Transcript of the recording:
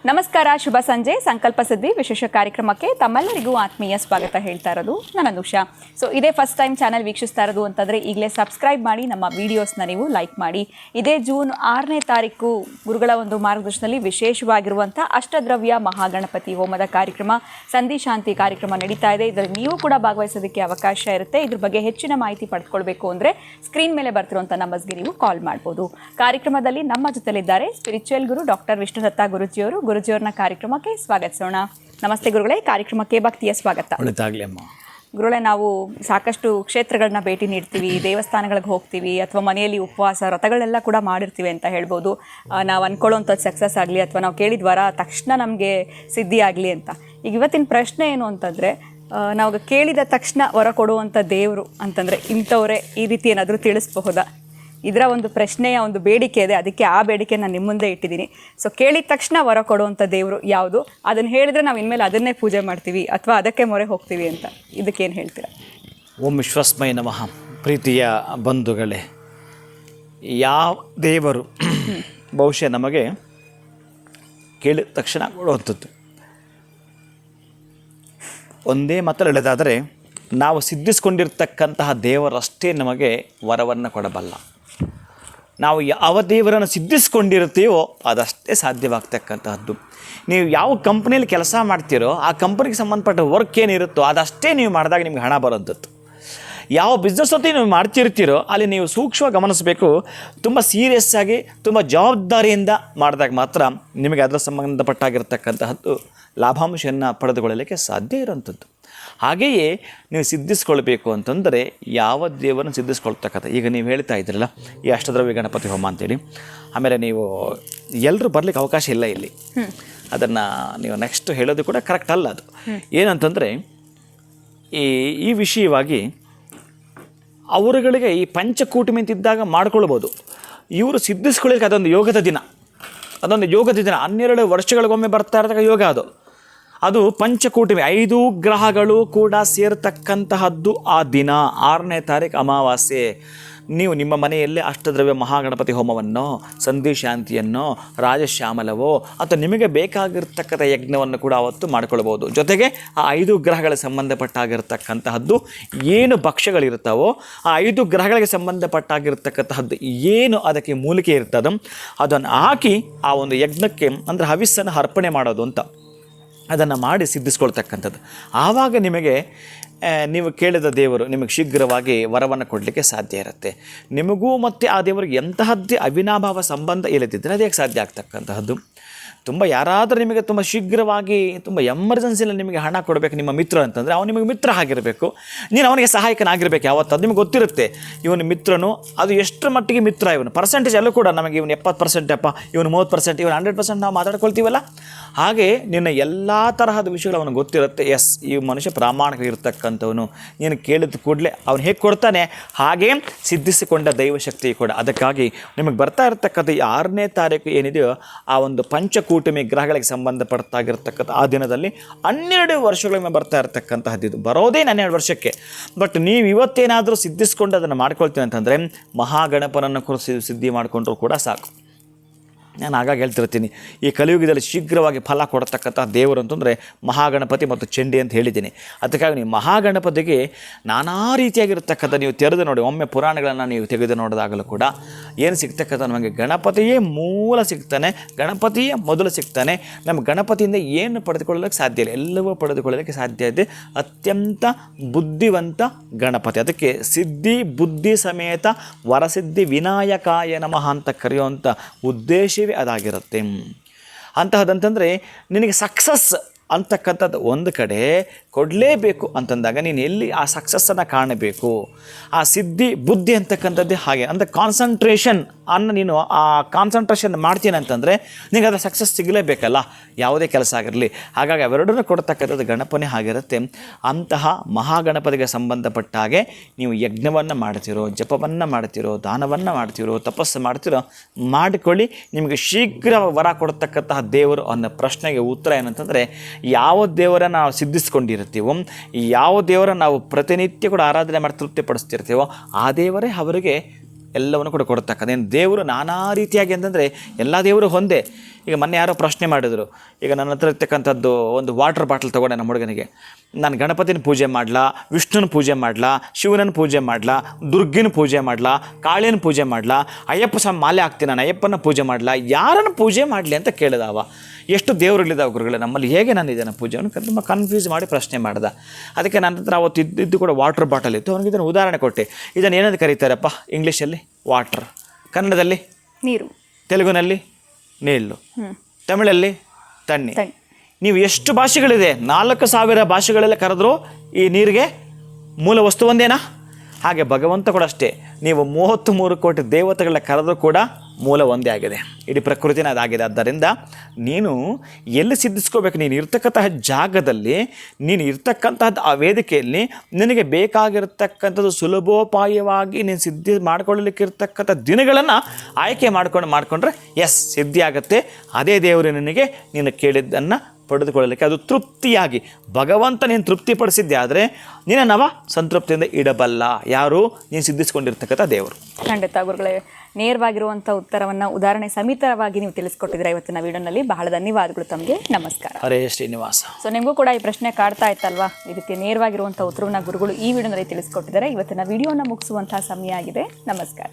ನಮಸ್ಕಾರ, ಶುಭ ಸಂಜೆ. ಸಂಕಲ್ಪ ಸಿದ್ಧಿ ವಿಶೇಷ ಕಾರ್ಯಕ್ರಮಕ್ಕೆ ತಮ್ಮೆಲ್ಲರಿಗೂ ಆತ್ಮೀಯ ಸ್ವಾಗತ ಹೇಳ್ತಾ ಇರೋದು ನಾನು ಅನುಷಾ. ಸೊ ಇದೇ ಫಸ್ಟ್ ಟೈಮ್ ಚಾನಲ್ ವೀಕ್ಷಿಸ್ತಾ ಇರೋದು ಅಂತಂದರೆ ಈಗಲೇ ಸಬ್ಸ್ಕ್ರೈಬ್ ಮಾಡಿ, ನಮ್ಮ ವೀಡಿಯೋಸ್ನ ನೀವು ಲೈಕ್ ಮಾಡಿ. ಇದೇ ಜೂನ್ 6ನೇ ತಾರೀಕು ಗುರುಗಳ ಒಂದು ಮಾರ್ಗದರ್ಶನದಲ್ಲಿ ವಿಶೇಷವಾಗಿರುವಂಥ ಅಷ್ಟದ್ರವ್ಯ ಮಹಾಗಣಪತಿ ಹೋಮದ ಕಾರ್ಯಕ್ರಮ, ಸಂಧಿ ಶಾಂತಿ ಕಾರ್ಯಕ್ರಮ ನಡೀತಾ ಇದೆ. ಇದರಲ್ಲಿ ನೀವು ಕೂಡ ಭಾಗವಹಿಸೋದಕ್ಕೆ ಅವಕಾಶ ಇರುತ್ತೆ. ಇದ್ರ ಬಗ್ಗೆ ಹೆಚ್ಚಿನ ಮಾಹಿತಿ ಪಡೆದುಕೊಳ್ಬೇಕು ಅಂದರೆ ಸ್ಕ್ರೀನ್ ಮೇಲೆ ಬರ್ತಿರುವಂಥ ನಂಬರ್ಸ್ಗೆ ನೀವು ಕಾಲ್ ಮಾಡ್ಬೋದು. ಕಾರ್ಯಕ್ರಮದಲ್ಲಿ ನಮ್ಮ ಜೊತೆಲಿದ್ದಾರೆ ಸ್ಪಿರಿಚುವಲ್ ಗುರು ಡಾಕ್ಟರ್ ವಿಷ್ಣುದತ್ತ ಗುರುಜಿಯವರು. ಗುರುಜಿಯವ್ರನ್ನ ಕಾರ್ಯಕ್ರಮಕ್ಕೆ ಸ್ವಾಗತಿಸೋಣ. ನಮಸ್ತೆ ಗುರುಗಳೇ, ಕಾರ್ಯಕ್ರಮಕ್ಕೆ ಭಕ್ತಿಯ ಸ್ವಾಗತ. ಗುರುಗಳೇ, ನಾವು ಸಾಕಷ್ಟು ಕ್ಷೇತ್ರಗಳನ್ನ ಭೇಟಿ ನೀಡ್ತೀವಿ, ದೇವಸ್ಥಾನಗಳಿಗೆ ಹೋಗ್ತೀವಿ, ಅಥವಾ ಮನೆಯಲ್ಲಿ ಉಪವಾಸ ವ್ರತಗಳೆಲ್ಲ ಕೂಡ ಮಾಡಿರ್ತೀವಿ ಅಂತ ಹೇಳ್ಬೋದು. ನಾವು ಅಂದ್ಕೊಳ್ಳೋಂಥದ್ದು ಸಕ್ಸಸ್ ಆಗಲಿ ಅಥವಾ ನಾವು ಕೇಳಿದ ವರ ತಕ್ಷಣ ನಮಗೆ ಸಿದ್ಧಿ ಆಗಲಿ ಅಂತ. ಈಗ ಇವತ್ತಿನ ಪ್ರಶ್ನೆ ಏನು ಅಂತಂದರೆ, ನಾವು ಕೇಳಿದ ತಕ್ಷಣ ವರ ಕೊಡುವಂಥ ದೇವರು ಅಂತಂದರೆ ಇಂಥವರೇ, ಈ ರೀತಿ ಏನಾದರೂ ತಿಳಿಸಬಹುದಾ? ಇದರ ಒಂದು ಪ್ರಶ್ನೆಯ ಒಂದು ಬೇಡಿಕೆ ಇದೆ, ಅದಕ್ಕೆ ಆ ಬೇಡಿಕೆ ನಾನು ನಿಮ್ಮ ಮುಂದೆ ಇಟ್ಟಿದ್ದೀನಿ. ಸೊ ಕೇಳಿದ ತಕ್ಷಣ ವರ ಕೊಡುವಂಥ ದೇವರು ಯಾವುದು? ಅದನ್ನು ಹೇಳಿದರೆ ನಾವು ಇನ್ಮೇಲೆ ಅದನ್ನೇ ಪೂಜೆ ಮಾಡ್ತೀವಿ ಅಥವಾ ಅದಕ್ಕೆ ಮೊರೆ ಹೋಗ್ತೀವಿ ಅಂತ, ಇದಕ್ಕೇನು ಹೇಳ್ತೀರಾ? ಓಂ ವಿಶ್ವಸ್ಮೈ ನಮಃ. ಪ್ರೀತಿಯ ಬಂಧುಗಳೇ, ಯಾವ ದೇವರು ಬಹುಶಃ ನಮಗೆ ಕೇಳಿದ ತಕ್ಷಣ ಕೊಡುವಂಥದ್ದು ಒಂದೇ ಮಾತಲ್ಲಿ ಹೇಳೋದಾದರೆ, ನಾವು ಸಿದ್ಧಿಸ್ಕೊಂಡಿರ್ತಕ್ಕಂತಹ ದೇವರಷ್ಟೇ ನಮಗೆ ವರವನ್ನು ಕೊಡಬಲ್ಲ. ನಾವು ಯಾವ ದೇವರನ್ನು ಸಿದ್ಧಿಸ್ಕೊಂಡಿರ್ತೀವೋ ಅದಷ್ಟೇ ಸಾಧ್ಯವಾಗ್ತಕ್ಕಂತಹದ್ದು. ನೀವು ಯಾವ ಕಂಪ್ನಿಯಲ್ಲಿ ಕೆಲಸ ಮಾಡ್ತೀರೋ ಆ ಕಂಪ್ನಿಗೆ ಸಂಬಂಧಪಟ್ಟ ವರ್ಕ್ ಏನಿರುತ್ತೋ ಅದಷ್ಟೇ ನೀವು ಮಾಡಿದಾಗ ನಿಮ್ಗೆ ಹಣ ಬರೋಂಥದ್ದು. ಯಾವ ಬಿಸ್ನೆಸ್ ಹೊತ್ತಿ ನೀವು ಮಾಡ್ತಿರ್ತೀರೋ ಅಲ್ಲಿ ನೀವು ಸೂಕ್ಷ್ಮವಾಗಿ ಗಮನಿಸಬೇಕು. ತುಂಬ ಸೀರಿಯಸ್ ಆಗಿ, ತುಂಬ ಜವಾಬ್ದಾರಿಯಿಂದ ಮಾಡಿದಾಗ ಮಾತ್ರ ನಿಮಗೆ ಅದರ ಸಂಬಂಧಪಟ್ಟಾಗಿರ್ತಕ್ಕಂತಹದ್ದು ಲಾಭಾಂಶವನ್ನು ಪಡೆದುಕೊಳ್ಳಲಿಕ್ಕೆ ಸಾಧ್ಯ ಇರೋಂಥದ್ದು. ಹಾಗೆಯೇ ನೀವು ಸಿದ್ಧಿಸ್ಕೊಳ್ಬೇಕು ಅಂತಂದರೆ ಯಾವ ದೇವರನ್ನು ಸಿದ್ಧಿಸ್ಕೊಳ್ತಕ್ಕಂಥ, ಈಗ ನೀವು ಹೇಳ್ತಾ ಇದ್ದೀರಲ್ಲ ಈ ಅಷ್ಟದ್ರವ್ಯ ಗಣಪತಿ ಹೋಮ ಅಂತೇಳಿ, ಆಮೇಲೆ ನೀವು ಎಲ್ಲರೂ ಬರಲಿಕ್ಕೆ ಅವಕಾಶ ಇಲ್ಲ ಇಲ್ಲಿ. ಅದನ್ನು ನೀವು ನೆಕ್ಸ್ಟ್ ಹೇಳೋದು ಕೂಡ ಕರೆಕ್ಟ್ ಅಲ್ಲ. ಅದು ಏನಂತಂದರೆ, ಈ ವಿಷಯವಾಗಿ ಅವರುಗಳಿಗೆ ಈ ಪಂಚಕೂಟಮಿ ಅಂತಿದ್ದಾಗ ಮಾಡ್ಕೊಳ್ಬೋದು. ಇವರು ಸಿದ್ಧಿಸ್ಕೊಳ್ಳಿಕ್ಕೆ ಅದೊಂದು ಯೋಗದ ದಿನ, 12 ವರ್ಷಗಳಿಗೊಮ್ಮೆ ಬರ್ತಾ ಇರತಕ್ಕ ಯೋಗ ಅದು ಪಂಚಕೂಟಮಿ. 5 ಗ್ರಹಗಳು ಕೂಡ ಸೇರ್ತಕ್ಕಂತಹದ್ದು ಆ ದಿನ 6ನೇ ತಾರೀಕು ಅಮಾವಾಸ್ಯೆ. ನೀವು ನಿಮ್ಮ ಮನೆಯಲ್ಲೇ ಅಷ್ಟದ್ರವ್ಯ ಮಹಾಗಣಪತಿ ಹೋಮವನ್ನು, ಸಂಧಿ ಶಾಂತಿಯನ್ನು, ರಾಜಶ್ಯಾಮಲವೋ ಅಥವಾ ನಿಮಗೆ ಬೇಕಾಗಿರ್ತಕ್ಕಂಥ ಯಜ್ಞವನ್ನು ಕೂಡ ಅವತ್ತು ಮಾಡ್ಕೊಳ್ಬೋದು. ಜೊತೆಗೆ ಆ 5 ಗ್ರಹಗಳಿಗೆ ಸಂಬಂಧಪಟ್ಟಾಗಿರ್ತಕ್ಕಂತಹದ್ದು ಏನು ಭಕ್ಷ್ಯಗಳಿರ್ತಾವೋ ಆ 5 ಗ್ರಹಗಳಿಗೆ ಸಂಬಂಧಪಟ್ಟಾಗಿರ್ತಕ್ಕಂತಹದ್ದು ಏನು ಅದಕ್ಕೆ ಮೂಲಿಕೆ ಇರ್ತದೋ ಅದನ್ನು ಹಾಕಿ ಆ ಒಂದು ಯಜ್ಞಕ್ಕೆ ಅಂದರೆ ಹವಿಸ್ಸನ್ನು ಅರ್ಪಣೆ ಮಾಡೋದು ಅಂತ ಅದನ್ನು ಮಾಡಿ ಸಿದ್ಧಿಸ್ಕೊಳ್ತಕ್ಕಂಥದ್ದು. ಆವಾಗ ನಿಮಗೆ ನೀವು ಕೇಳಿದ ದೇವರು ನಿಮಗೆ ಶೀಘ್ರವಾಗಿ ವರವನ್ನು ಕೊಡಲಿಕ್ಕೆ ಸಾಧ್ಯ ಇರುತ್ತೆ. ನಿಮಗೂ ಮತ್ತು ಆ ದೇವರಿಗೆ ಎಂತಹದ್ದೇ ಅವಿನಾಭಾವ ಸಂಬಂಧ ಇಲ್ಲದಿದ್ದರೆ ಅದಕ್ಕೆ ಸಾಧ್ಯ ಆಗ್ತಕ್ಕಂತಹದ್ದು. ತುಂಬ ಯಾರಾದರೂ ನಿಮಗೆ ತುಂಬ ಶೀಘ್ರವಾಗಿ ತುಂಬ ಎಮರ್ಜೆನ್ಸಿಯಲ್ಲಿ ನಿಮಗೆ ಹಣ ಕೊಡಬೇಕು ನಿಮ್ಮ ಮಿತ್ರ ಅಂತಂದರೆ ಅವನು ನಿಮಗೆ ಮಿತ್ರ ಆಗಿರಬೇಕು, ನೀನು ಅವನಿಗೆ ಸಹಾಯಕನಾಗಿರಬೇಕು. ಯಾವತ್ತು ಅದು ನಿಮಗೆ ಗೊತ್ತಿರುತ್ತೆ ಇವನು ಮಿತ್ರನು, ಅದು ಎಷ್ಟರ ಮಟ್ಟಿಗೆ ಮಿತ್ರ, ಇವನು ಪರ್ಸೆಂಟೇಜ್ ಅಲ್ಲೂ ಕೂಡ ನಮಗೆ ಇವನು 70% ಅಪ್ಪ, ಇವನು 30%, ಇವನು 100% ನಾವು ಮಾತಾಡ್ಕೊಳ್ತೀವಲ್ಲ. ಹಾಗೆ ನಿನ್ನ ಎಲ್ಲ ತರಹದ ವಿಷಯಗಳು ಅವನಿಗೆ ಗೊತ್ತಿರುತ್ತೆ. ಎಸ್, ಈ ಮನುಷ್ಯ ಪ್ರಾಮಾಣಿಕ ಇರತಕ್ಕಂಥವನು, ನೀನು ಕೇಳಿದ ಕೂಡಲೇ ಅವನು ಹೇಗೆ ಕೊಡ್ತಾನೆ ಹಾಗೇ ಸಿದ್ಧಿಸಿಕೊಂಡ ದೈವಶಕ್ತಿ ಕೂಡ. ಅದಕ್ಕಾಗಿ ನಿಮಗೆ ಬರ್ತಾ ಇರತಕ್ಕಂಥ ಈ 6ನೇ ತಾರೀಕು ಏನಿದೆಯೋ ಆ ಒಂದು ಪಂಚಕೂಟಮಿ ಗ್ರಹಗಳಿಗೆ ಸಂಬಂಧಪಟ್ಟಾಗಿರ್ತಕ್ಕಂಥ ಆ ದಿನದಲ್ಲಿ 12 ವರ್ಷಗಳಿಂದ ಬರ್ತಾ ಇರತಕ್ಕಂತಹದ್ದು. ಇದು ಬರೋದೇ 12 ವರ್ಷಕ್ಕೆ. ಬಟ್ ನೀವು ಇವತ್ತೇನಾದರೂ ಸಿದ್ಧಿಸ್ಕೊಂಡು ಅದನ್ನು ಮಾಡ್ಕೊಳ್ತೀನಿ ಅಂತಂದರೆ ಮಹಾಗಣಪನನ್ನು ಕುರಿತು ಸಿದ್ಧಿ ಮಾಡಿಕೊಂಡ್ರೂ ಕೂಡ ಸಾಕು. ನಾನು ಆಗಾಗ ಹೇಳ್ತಿರ್ತೀನಿ, ಈ ಕಲಿಯುಗದಲ್ಲಿ ಶೀಘ್ರವಾಗಿ ಫಲ ಕೊಡತಕ್ಕಂಥ ದೇವರು ಅಂತಂದರೆ ಮಹಾಗಣಪತಿ ಮತ್ತು ಚಂಡಿ ಅಂತ ಹೇಳಿದ್ದೀನಿ. ಅದಕ್ಕಾಗಿ ನೀವು ಮಹಾಗಣಪತಿಗೆ ನಾನಾ ರೀತಿಯಾಗಿರ್ತಕ್ಕಂಥ, ನೀವು ತೆರೆದು ನೋಡಿ, ಒಮ್ಮೆ ಪುರಾಣಗಳನ್ನು ನೀವು ತೆಗೆದು ನೋಡಿದಾಗಲೂ ಕೂಡ ಏನು ಸಿಗ್ತಕ್ಕಂಥ ನಮಗೆ ಗಣಪತಿಯೇ ಮೂಲ ಸಿಗ್ತಾನೆ, ಗಣಪತಿಯೇ ಮೊದಲು ಸಿಗ್ತಾನೆ. ನಮ್ಮ ಗಣಪತಿಯಿಂದ ಏನು ಪಡೆದುಕೊಳ್ಳಲಿಕ್ಕೆ ಸಾಧ್ಯ ಇಲ್ಲ, ಎಲ್ಲವೂ ಪಡೆದುಕೊಳ್ಳಲಿಕ್ಕೆ ಸಾಧ್ಯ ಇದೆ. ಅತ್ಯಂತ ಬುದ್ಧಿವಂತ ಗಣಪತಿ. ಅದಕ್ಕೆ ಸಿದ್ಧಿ ಬುದ್ಧಿ ಸಮೇತ ವರಸಿದ್ಧಿ ವಿನಾಯಕಾಯ ನಮಃ ಅಂತ ಕರೆಯುವಂಥ ಉದ್ದೇಶ ಅದಾಗಿರುತ್ತೆ. ಅಂತಹದಂತಂದರೆ ನಿನಗೆ ಸಕ್ಸಸ್ ಅಂತಕ್ಕಂಥದ್ದು ಒಂದು ಕಡೆ ಕೊಡಲೇಬೇಕು ಅಂತಂದಾಗ ನೀನು ಎಲ್ಲಿ ಆ ಸಕ್ಸಸ್ಸನ್ನು ಕಾಣಬೇಕು. ಆ ಸಿದ್ಧಿ ಬುದ್ಧಿ ಅಂತಕ್ಕಂಥದ್ದೇ ಹಾಗೆ. ಅಂದರೆ ಕಾನ್ಸಂಟ್ರೇಷನ್ ನೀನು ಆ ಕಾನ್ಸಂಟ್ರೇಷನ್ ಮಾಡ್ತೀನಿ ಅಂತಂದರೆ ನಿನಗೆ ಅದರ ಸಕ್ಸಸ್ ಸಿಗಲೇಬೇಕಲ್ಲ, ಯಾವುದೇ ಕೆಲಸ ಆಗಿರಲಿ. ಹಾಗಾಗಿ ಅವೆರಡನ್ನೂ ಕೊಡ್ತಕ್ಕಂಥದ್ದು ಗಣಪನೇ ಆಗಿರುತ್ತೆ. ಅಂತಹ ಮಹಾಗಣಪತಿಗೆ ಸಂಬಂಧಪಟ್ಟ ಹಾಗೆ ನೀವು ಯಜ್ಞವನ್ನು ಮಾಡ್ತಿರೋ, ಜಪವನ್ನು ಮಾಡ್ತಿರೋ, ದಾನವನ್ನು ಮಾಡ್ತಿರೋ, ತಪಸ್ಸು ಮಾಡ್ತಿರೋ ಮಾಡಿಕೊಳ್ಳಿ. ನಿಮಗೆ ಶೀಘ್ರ ವರ ಕೊಡ್ತಕ್ಕಂತಹ ದೇವರು ಅನ್ನೋ ಪ್ರಶ್ನೆಗೆ ಉತ್ತರ ಏನಂತಂದರೆ, ಯಾವ ದೇವರನ್ನು ನಾವು ಸಿದ್ಧಿಸ್ಕೊಂಡಿರ್ತೀವೋ, ಯಾವ ದೇವರನ್ನು ನಾವು ಪ್ರತಿನಿತ್ಯ ಕೂಡ ಆರಾಧನೆ ಮಾಡಿ ತೃಪ್ತಿಪಡಿಸ್ತಿರ್ತೀವೋ ಆ ದೇವರೇ ಅವರಿಗೆ ಎಲ್ಲವನ್ನು ಕೂಡ ಕೊಡ್ತಕ್ಕಂಥ ದೇವರು ನಾನಾ ರೀತಿಯಾಗಿ ಅಂತಂದರೆ ಎಲ್ಲ ದೇವರು ಒಂದೇ. ಈಗ ಮೊನ್ನೆ ಯಾರೋ ಪ್ರಶ್ನೆ ಮಾಡಿದರು, ಈಗ ನನ್ನ ಹತ್ರ ಇರ್ತಕ್ಕಂಥದ್ದು ಒಂದು ವಾಟರ್ ಬಾಟಲ್ ತೊಗೊಂಡೆ ನಮ್ಮ ಹುಡುಗನಿಗೆ, ನಾನು ಗಣಪತಿನ ಪೂಜೆ ಮಾಡಲಾ, ವಿಷ್ಣುನ ಪೂಜೆ ಮಾಡಲಾ, ಶಿವನನ್ನು ಪೂಜೆ ಮಾಡಲಾ, ದುರ್ಗಿನ ಪೂಜೆ ಮಾಡಲಾ, ಕಾಳಿನ ಪೂಜೆ ಮಾಡಲಾ, ಅಯ್ಯಪ್ಪ ಸ್ವಾಮಿ ಮಾಲೆ ಹಾಕ್ತೀನಿ ನಾನು, ಅಯ್ಯಪ್ಪನ ಪೂಜೆ ಮಾಡಲಾ, ಯಾರನ್ನು ಪೂಜೆ ಮಾಡಲಿ ಅಂತ ಕೇಳಿದವ. ಎಷ್ಟು ದೇವರುಗಳಿದ್ದಾವೆ ಗುರುಗಳೇ ನಮ್ಮಲ್ಲಿ, ಹೇಗೆ ನಾನು ಇದನ್ನು ಪೂಜೆಯನ್ನು ತುಂಬ ಕನ್ಫ್ಯೂಸ್ ಮಾಡಿ ಪ್ರಶ್ನೆ ಮಾಡ್ದೆ. ಅದಕ್ಕೆ ನನ್ನ ಹತ್ರ ಅವತ್ತು ಇದ್ದು ಕೂಡ ವಾಟರ್ ಬಾಟಲ್ ಇತ್ತು, ಅವನಿಗೆ ಇದನ್ನು ಉದಾಹರಣೆ ಕೊಟ್ಟೆ. ಇದನ್ನು ಏನಂತ ಕರೀತಾರಪ್ಪ ಇಂಗ್ಲೀಷಲ್ಲಿ? ವಾಟರ್. ಕನ್ನಡದಲ್ಲಿ ನೀರು. ತೆಲುಗಿನಲ್ಲಿ ನೀళ్ళు, ತಮಿಳಲ್ಲಿ ತಣ್ಣಿ. ತಣ್ಣಿ. ನೀವು ಎಷ್ಟು ಭಾಷೆಗಳಿದೆ, 4000 ಭಾಷೆಗಳೆಲ್ಲ ಕರೆದ್ರೂ ಈ ನೀರಿಗೆ ಮೂಲ ವಸ್ತು ಒಂದೇನಾ? ಹಾಗೆ ಭಗವಂತ ಕೂಡ ಅಷ್ಟೇ, ನೀವು 33 ಕೋಟಿ ದೇವತೆಗಳ ಕರೆದ್ರೂ ಕೂಡ ಮೂಲ ಒಂದೇ ಆಗಿದೆ, ಇಡೀ ಪ್ರಕೃತಿನ ಅದಾಗಿದೆ. ಆದ್ದರಿಂದ ನೀನು ಎಲ್ಲಿ ಸಿದ್ಧಿಸ್ಕೋಬೇಕು, ನೀನು ಇರ್ತಕ್ಕಂತಹ ಜಾಗದಲ್ಲಿ, ನೀನು ಇರ್ತಕ್ಕಂತಹದ್ದು ಆ ವೇದಿಕೆಯಲ್ಲಿ ನಿನಗೆ ಬೇಕಾಗಿರ್ತಕ್ಕಂಥದ್ದು ಸುಲಭೋಪಾಯವಾಗಿ ನೀನು ಸಿದ್ಧಿ ಮಾಡ್ಕೊಳ್ಳಲಿಕ್ಕಿರ್ತಕ್ಕಂಥ ದಿನಗಳನ್ನು ಆಯ್ಕೆ ಮಾಡ್ಕೊಂಡ್ರೆ ಎಸ್ ಸಿದ್ಧಿ ಆಗುತ್ತೆ. ಅದೇ ದೇವರು ನಿನಗೆ ನೀನು ಕೇಳಿದ್ದನ್ನು ಪಡೆದುಕೊಳ್ಳಲಿಕ್ಕೆ ಅದು ತೃಪ್ತಿಯಾಗಿ ಭಗವಂತ ನೀನು ತೃಪ್ತಿಪಡಿಸಿದ್ದೆ ಆದರೆ ನಿನ್ನವ ಸಂತೃಪ್ತಿಯಿಂದ ಇಡಬಲ್ಲ. ಯಾರು? ನೀನು ಸಿದ್ಧಿಸ್ಕೊಂಡಿರ್ತಕ್ಕಂಥ ದೇವರು. ಖಂಡಿತ ಗುರುಗಳೇ, ನೇರವಾಗಿರುವಂಥ ಉತ್ತರವನ್ನು ಉದಾಹರಣೆ ಸಮೇತವಾಗಿ ನೀವು ತಿಳಿಸ್ಕೊಟ್ಟಿದ್ದೀರಾ ಇವತ್ತಿನ ವಿಡಿಯೋನಲ್ಲಿ. ಬಹಳ ಧನ್ಯವಾದಗಳು ತಮಗೆ. ನಮಸ್ಕಾರ. ಹರೇ ಶ್ರೀನಿವಾಸ. ಸೊ ನಿಮಗೂ ಕೂಡ ಈ ಪ್ರಶ್ನೆ ಕಾಡ್ತಾ ಇತ್ತಲ್ವಾ, ಇದಕ್ಕೆ ನೇರವಾಗಿರುವಂಥ ಉತ್ತರವನ್ನು ಗುರುಗಳು ಈ ವಿಡಿಯೋನಲ್ಲಿ ತಿಳಿಸ್ಕೊಟ್ಟಿದ್ದಾರೆ. ಇವತ್ತಿನ ವಿಡಿಯೋನ ಮುಗಿಸುವಂತಹ ಸಮಯ ಆಗಿದೆ. ನಮಸ್ಕಾರ.